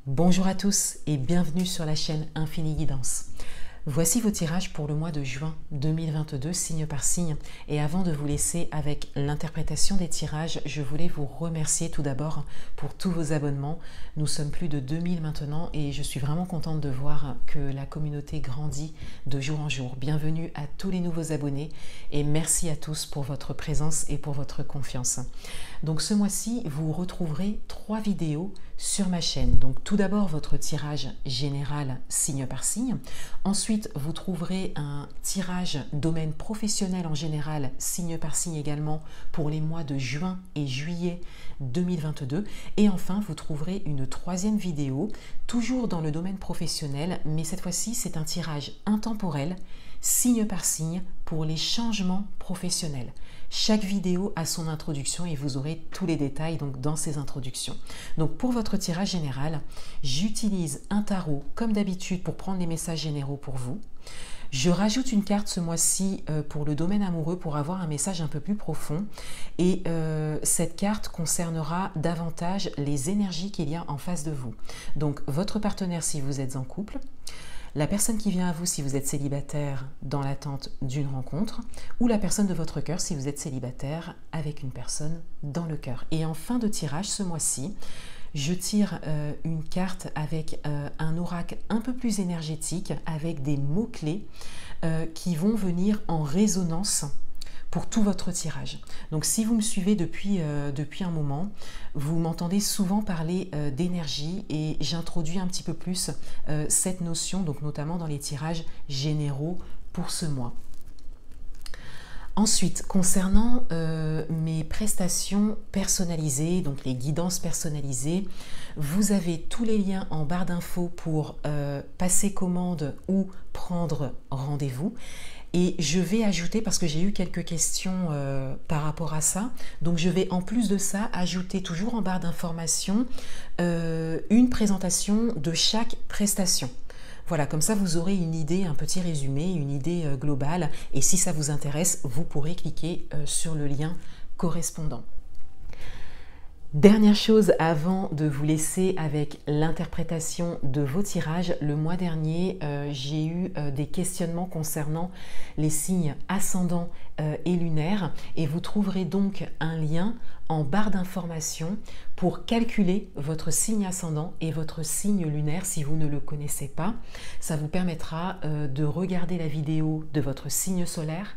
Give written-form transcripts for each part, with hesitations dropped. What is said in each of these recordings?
Bonjour à tous et bienvenue sur la chaîne Infini Guidance. Voici vos tirages pour le mois de juin 2022, signe par signe. Et avant de vous laisser avec l'interprétation des tirages, je voulais vous remercier tout d'abord pour tous vos abonnements. Nous sommes plus de 2000 maintenant et je suis vraiment contente de voir que la communauté grandit de jour en jour. Bienvenue à tous les nouveaux abonnés et merci à tous pour votre présence et pour votre confiance. Donc ce mois-ci, vous retrouverez 3 vidéos sur ma chaîne. Donc tout d'abord votre tirage général signe par signe. Ensuite, vous trouverez un tirage domaine professionnel en général, signe par signe également, pour les mois de juin et juillet 2022. Et enfin, vous trouverez une 3e vidéo, toujours dans le domaine professionnel, mais cette fois-ci, c'est un tirage intemporel, signe par signe, pour les changements professionnels. Chaque vidéo a son introduction et vous aurez tous les détails donc, dans ces introductions. Donc pour votre tirage général, j'utilise un tarot comme d'habitude pour prendre les messages généraux pour vous. Je rajoute une carte ce mois-ci pour le domaine amoureux pour avoir un message un peu plus profond et cette carte concernera davantage les énergies qu'il y a en face de vous. Donc votre partenaire si vous êtes en couple, la personne qui vient à vous si vous êtes célibataire dans l'attente d'une rencontre ou la personne de votre cœur si vous êtes célibataire avec une personne dans le cœur. Et en fin de tirage ce mois-ci, je tire une carte avec un oracle un peu plus énergétique avec des mots-clés qui vont venir en résonance pour tout votre tirage. Donc si vous me suivez depuis un moment, vous m'entendez souvent parler d'énergie et j'introduis un petit peu plus cette notion, donc notamment dans les tirages généraux pour ce mois. Ensuite, concernant mes prestations personnalisées, donc les guidances personnalisées, vous avez tous les liens en barre d'infos pour passer commande ou prendre rendez-vous. Et je vais ajouter, parce que j'ai eu quelques questions par rapport à ça, donc je vais en plus de ça ajouter toujours en barre d'informations une présentation de chaque prestation. Voilà, comme ça vous aurez une idée, un petit résumé, une idée globale. Et si ça vous intéresse, vous pourrez cliquer sur le lien correspondant. Dernière chose avant de vous laisser avec l'interprétation de vos tirages, le mois dernier j'ai eu des questionnements concernant les signes ascendants et lunaires et vous trouverez donc un lien en barre d'informations pour calculer votre signe ascendant et votre signe lunaire si vous ne le connaissez pas. Ça vous permettra de regarder la vidéo de votre signe solaire,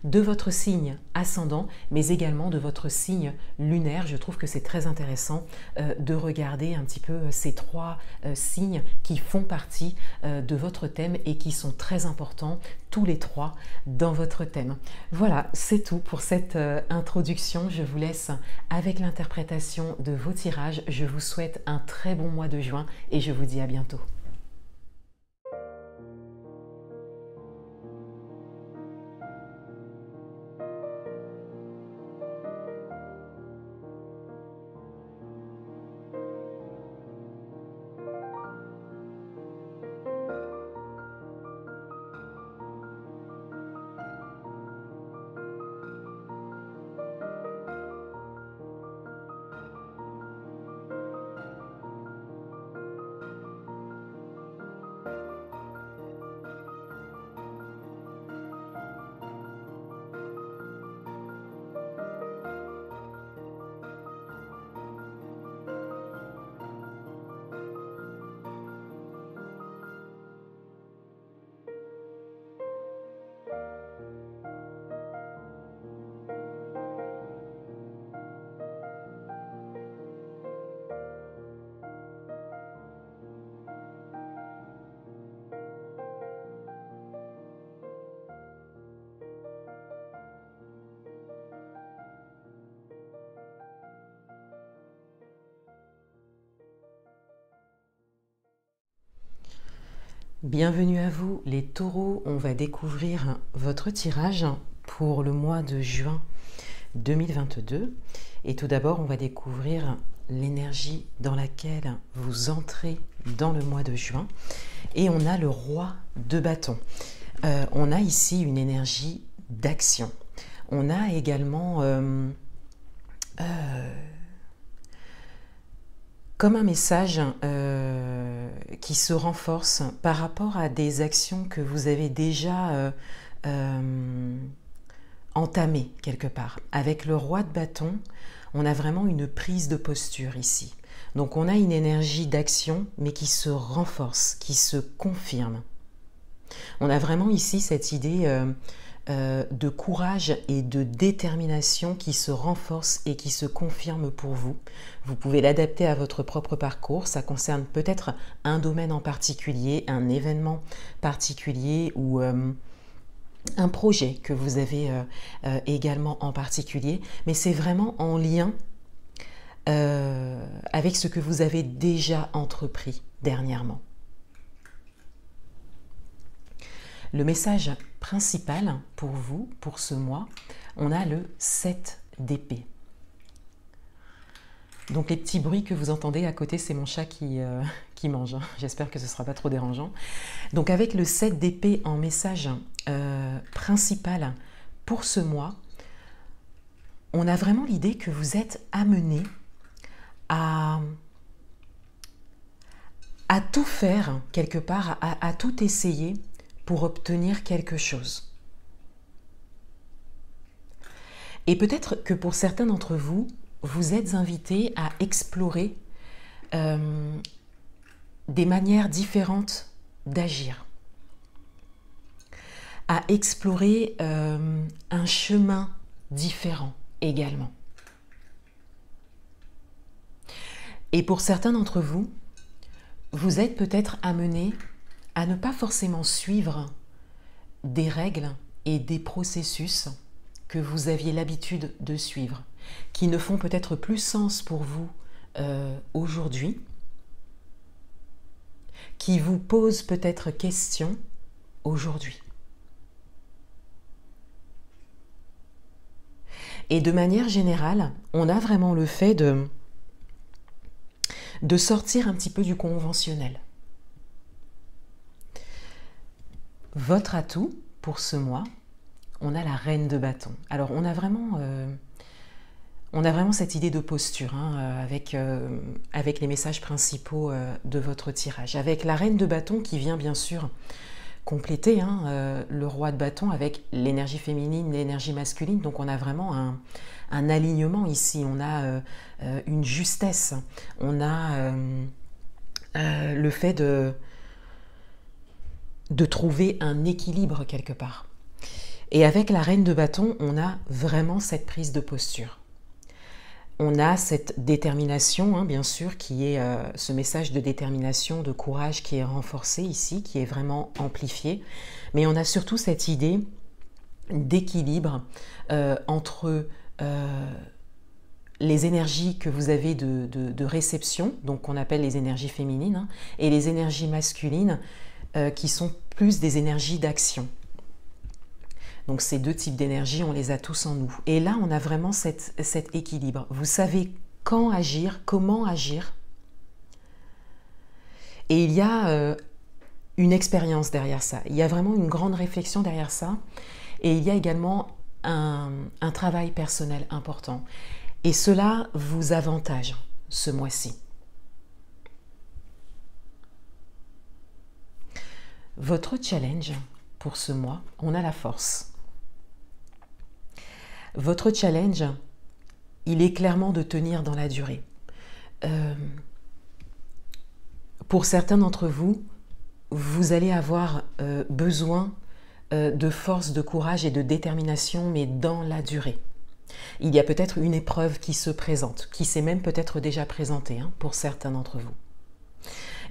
de votre signe ascendant, mais également de votre signe lunaire. Je trouve que c'est très intéressant de regarder un petit peu ces 3 signes qui font partie de votre thème et qui sont très importants, tous les 3, dans votre thème. Voilà, c'est tout pour cette introduction. Je vous laisse avec l'interprétation de vos tirages. Je vous souhaite un très bon mois de juin et je vous dis à bientôt. Bienvenue à vous les taureaux, on va découvrir votre tirage pour le mois de juin 2022 et tout d'abord on va découvrir l'énergie dans laquelle vous entrez dans le mois de juin et on a le roi de bâton. On a ici une énergie d'action. On a également comme un message qui se renforce par rapport à des actions que vous avez déjà entamées quelque part. Avec le roi de bâton, on a vraiment une prise de posture ici. Donc on a une énergie d'action, mais qui se renforce, qui se confirme. On a vraiment ici cette idée de courage et de détermination qui se renforce et qui se confirme pour vous. Vous pouvez l'adapter à votre propre parcours. Ça concerne peut-être un domaine en particulier, un événement particulier ou un projet que vous avez également en particulier. Mais c'est vraiment en lien avec ce que vous avez déjà entrepris dernièrement. Le message principal pour vous, pour ce mois, on a le 7 d'épée. Donc les petits bruits que vous entendez à côté, c'est mon chat qui mange. J'espère que ce ne sera pas trop dérangeant. Donc avec le 7 d'épée en message principal pour ce mois, on a vraiment l'idée que vous êtes amené à tout faire quelque part, à tout essayer pour obtenir quelque chose. Et peut-être que pour certains d'entre vous, vous êtes invités à explorer des manières différentes d'agir, à explorer un chemin différent également. Et pour certains d'entre vous, vous êtes peut-être amenés à ne pas forcément suivre des règles et des processus que vous aviez l'habitude de suivre, qui ne font peut-être plus sens pour vous aujourd'hui, qui vous posent peut-être question aujourd'hui. Et de manière générale, on a vraiment le fait de sortir un petit peu du conventionnel. Votre atout pour ce mois, on a la reine de bâton. Alors on a vraiment cette idée de posture avec les messages principaux de votre tirage. Avec la reine de bâton qui vient bien sûr compléter le roi de bâton avec l'énergie féminine, l'énergie masculine. Donc on a vraiment un alignement ici, on a une justesse, on a le fait de trouver un équilibre quelque part. Et avec la reine de bâton, on a vraiment cette prise de posture. On a cette détermination, bien sûr, qui est ce message de détermination, de courage qui est renforcé ici, qui est vraiment amplifié. Mais on a surtout cette idée d'équilibre entre les énergies que vous avez de réception, donc qu'on appelle les énergies féminines, et les énergies masculines qui sont plus des énergies d'action. Donc ces deux types d'énergie, on les a tous en nous. Et là, on a vraiment cet équilibre. Vous savez quand agir, comment agir. Et il y a une expérience derrière ça. Il y a vraiment une grande réflexion derrière ça. Et il y a également un travail personnel important. Et cela vous avantage ce mois-ci. Votre challenge pour ce mois, on a la force. Votre challenge, il est clairement de tenir dans la durée. Pour certains d'entre vous, vous allez avoir besoin de force, de courage et de détermination, mais dans la durée. Il y a peut-être une épreuve qui se présente, qui s'est même peut-être déjà présentée pour certains d'entre vous.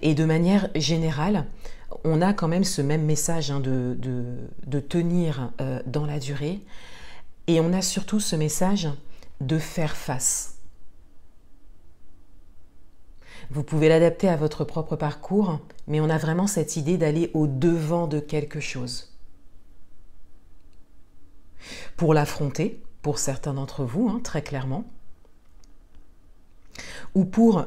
Et de manière générale, on a quand même ce même message de tenir dans la durée. Et on a surtout ce message de faire face. Vous pouvez l'adapter à votre propre parcours, mais on a vraiment cette idée d'aller au-devant de quelque chose. Pour l'affronter, pour certains d'entre vous, très clairement, ou pour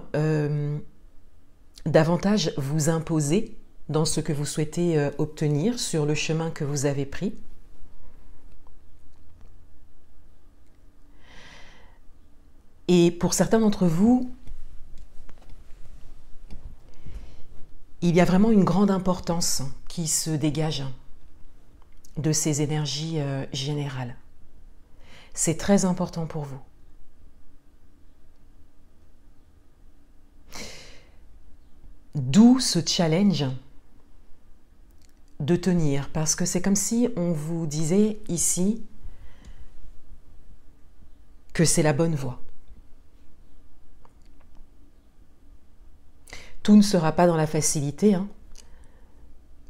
davantage vous imposer dans ce que vous souhaitez obtenir sur le chemin que vous avez pris. Et pour certains d'entre vous, Il y a vraiment une grande importance qui se dégage de ces énergies générales. C'est très important pour vous. D'où ce challenge de tenir, parce que c'est comme si on vous disait ici que c'est la bonne voie. Tout ne sera pas dans la facilité, hein,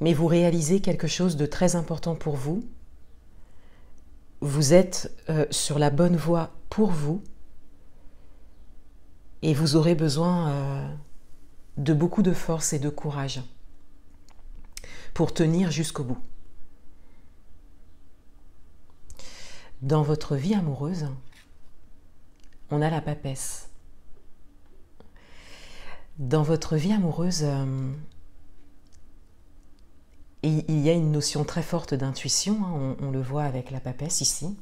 mais vous réalisez quelque chose de très important pour vous. Vous êtes sur la bonne voie pour vous et vous aurez besoin de beaucoup de force et de courage pour tenir jusqu'au bout. Dans votre vie amoureuse, on a la papesse. Dans votre vie amoureuse, il y a une notion très forte d'intuition, hein, on le voit avec la papesse ici.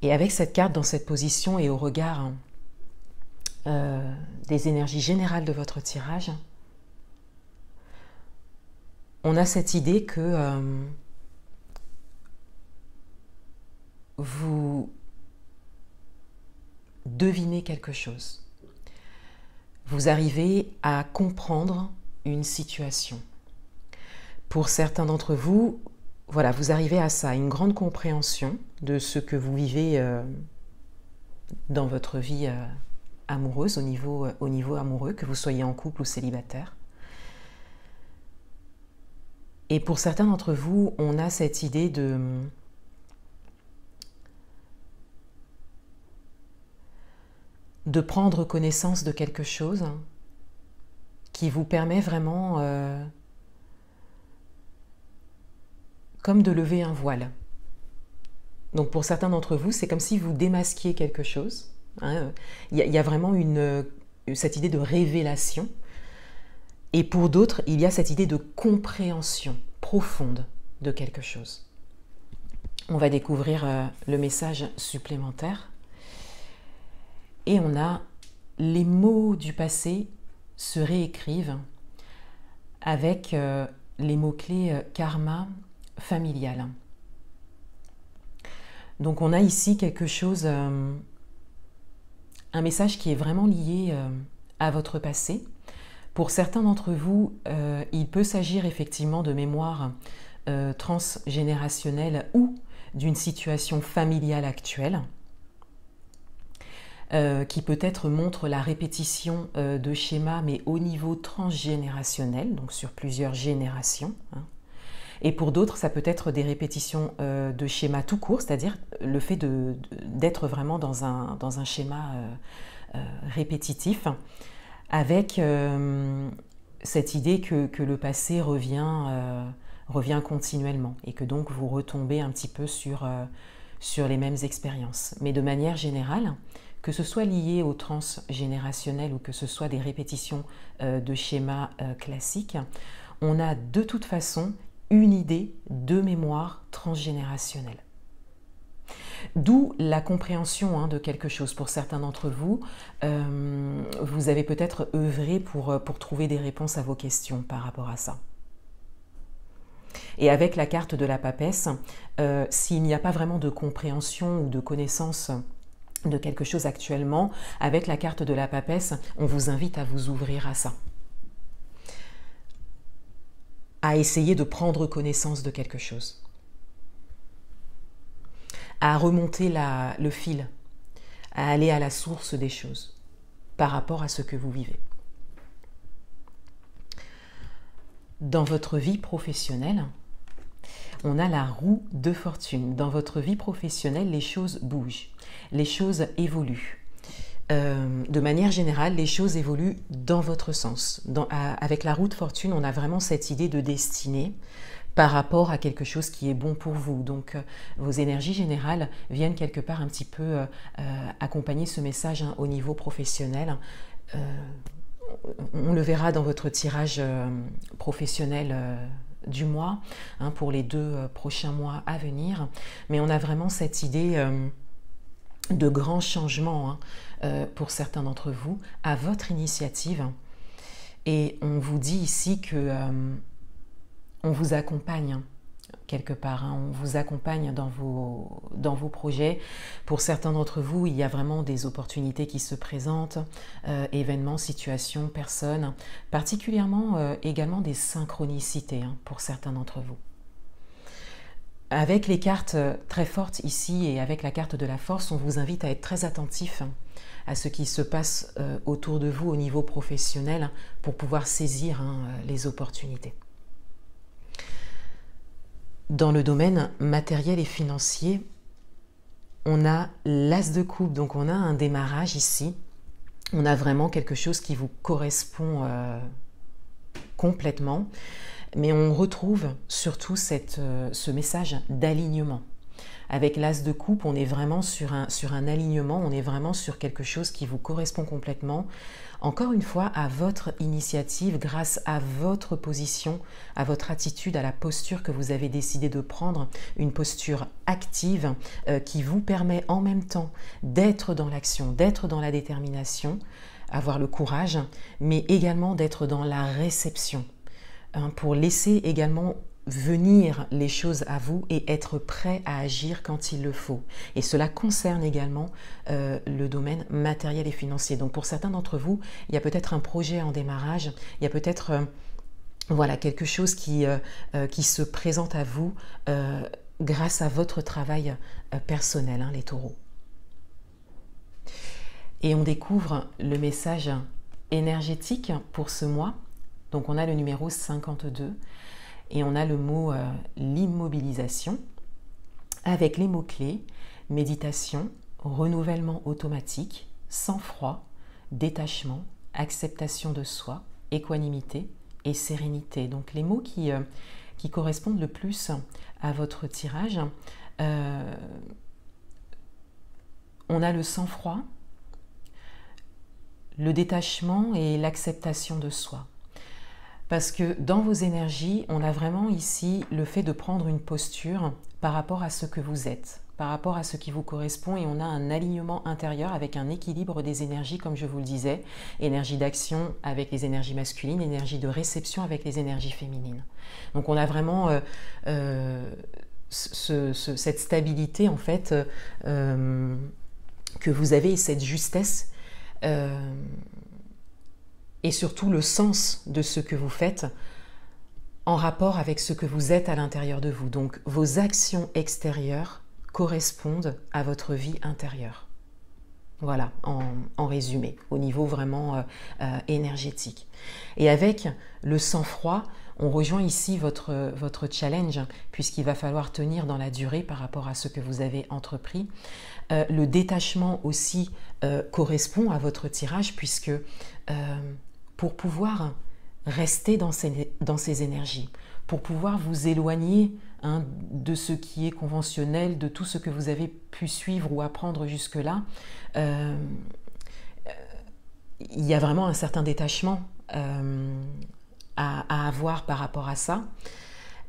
Et avec cette carte dans cette position et au regard des énergies générales de votre tirage, on a cette idée que vous devinez quelque chose. Vous arrivez à comprendre une situation. Pour certains d'entre vous, voilà, vous arrivez à ça, une grande compréhension de ce que vous vivez dans votre vie amoureuse, au niveau amoureux, que vous soyez en couple ou célibataire. Et pour certains d'entre vous, on a cette idée de prendre connaissance de quelque chose qui vous permet vraiment comme de lever un voile. Donc pour certains d'entre vous, c'est comme si vous démasquiez quelque chose. Hein. Il y a vraiment cette idée de révélation. Et pour d'autres, il y a cette idée de compréhension profonde de quelque chose. On va découvrir le message supplémentaire. Et on a les mots du passé se réécrivent avec les mots-clés karma familial. Donc on a ici quelque chose, un message qui est vraiment lié à votre passé. Pour certains d'entre vous, il peut s'agir effectivement de mémoires transgénérationnelles ou d'une situation familiale actuelle. Qui peut-être montre la répétition de schémas, mais au niveau transgénérationnel, donc sur plusieurs générations. Hein. Et pour d'autres, ça peut être des répétitions de schémas tout court, c'est-à-dire le fait d'être vraiment dans un schéma répétitif, avec cette idée que le passé revient continuellement, et que donc vous retombez un petit peu sur les mêmes expériences. Mais de manière générale, que ce soit lié au transgénérationnel ou que ce soit des répétitions de schémas classiques, on a de toute façon une idée de mémoire transgénérationnelle. D'où la compréhension de quelque chose. Pour certains d'entre vous, vous avez peut-être œuvré pour trouver des réponses à vos questions par rapport à ça. Et avec la carte de la papesse, s'il n'y a pas vraiment de compréhension ou de connaissance de quelque chose actuellement, avec la carte de la papesse, on vous invite à vous ouvrir à ça. À essayer de prendre connaissance de quelque chose. À remonter le fil, à aller à la source des choses par rapport à ce que vous vivez. Dans votre vie professionnelle, on a la roue de fortune. Dans votre vie professionnelle, les choses bougent, les choses évoluent. De manière générale, les choses évoluent dans votre sens. Avec la roue de fortune, on a vraiment cette idée de destinée par rapport à quelque chose qui est bon pour vous. Donc, vos énergies générales viennent quelque part un petit peu accompagner ce message au niveau professionnel. On le verra dans votre tirage professionnel du mois, pour les 2 prochains mois à venir. Mais on a vraiment cette idée de grands changements pour certains d'entre vous, à votre initiative, Et on vous dit ici que on vous accompagne quelque part, on vous accompagne dans vos projets. Pour certains d'entre vous, il y a vraiment des opportunités qui se présentent, événements, situations, personnes, particulièrement également des synchronicités pour certains d'entre vous. Avec les cartes très fortes ici et avec la carte de la force, on vous invite à être très attentif à ce qui se passe autour de vous au niveau professionnel pour pouvoir saisir les opportunités. Dans le domaine matériel et financier, on a l'as de coupe, donc on a un démarrage ici. On a vraiment quelque chose qui vous correspond complètement, mais on retrouve surtout ce message d'alignement. Avec l'as de coupe, on est vraiment sur un alignement, on est vraiment sur quelque chose qui vous correspond complètement. Encore une fois, à votre initiative, grâce à votre position, à votre attitude, à la posture que vous avez décidé de prendre, une posture active qui vous permet en même temps d'être dans l'action, d'être dans la détermination, avoir le courage, mais également d'être dans la réception, pour laisser également venir les choses à vous et être prêt à agir quand il le faut. Et cela concerne également le domaine matériel et financier. Donc pour certains d'entre vous, il y a peut-être un projet en démarrage, il y a peut-être voilà, quelque chose qui se présente à vous grâce à votre travail personnel, les taureaux. Et on découvre le message énergétique pour ce mois. Donc on a le numéro 52. Et on a le mot l'immobilisation avec les mots-clés méditation, renouvellement automatique, sang-froid, détachement, acceptation de soi, équanimité et sérénité. Donc les mots qui correspondent le plus à votre tirage. On a le sang-froid, le détachement et l'acceptation de soi. Parce que dans vos énergies, on a vraiment ici le fait de prendre une posture par rapport à ce que vous êtes, par rapport à ce qui vous correspond, et on a un alignement intérieur avec un équilibre des énergies, comme je vous le disais, énergie d'action avec les énergies masculines, énergie de réception avec les énergies féminines. Donc on a vraiment cette stabilité en fait que vous avez, et cette justesse et surtout le sens de ce que vous faites en rapport avec ce que vous êtes à l'intérieur de vous. Donc vos actions extérieures correspondent à votre vie intérieure. Voilà, en résumé, au niveau vraiment énergétique. Et avec le sang-froid, on rejoint ici votre challenge, puisqu'il va falloir tenir dans la durée par rapport à ce que vous avez entrepris. Le détachement aussi correspond à votre tirage, puisque pour pouvoir rester dans ces énergies, pour pouvoir vous éloigner de ce qui est conventionnel, de tout ce que vous avez pu suivre ou apprendre jusque-là, il y a vraiment un certain détachement à avoir par rapport à ça.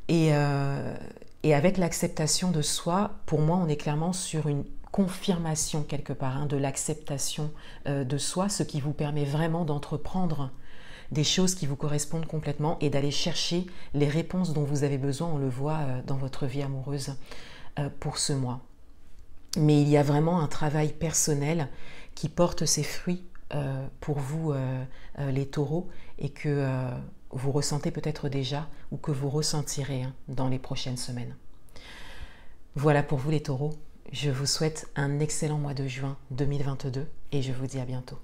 Et avec l'acceptation de soi, pour moi, on est clairement sur une confirmation quelque part de l'acceptation de soi, ce qui vous permet vraiment d'entreprendre des choses qui vous correspondent complètement et d'aller chercher les réponses dont vous avez besoin. On le voit dans votre vie amoureuse pour ce mois. Mais il y a vraiment un travail personnel qui porte ses fruits pour vous, les taureaux, et que vous ressentez peut-être déjà ou que vous ressentirez dans les prochaines semaines. Voilà pour vous les taureaux. Je vous souhaite un excellent mois de juin 2022 et je vous dis à bientôt.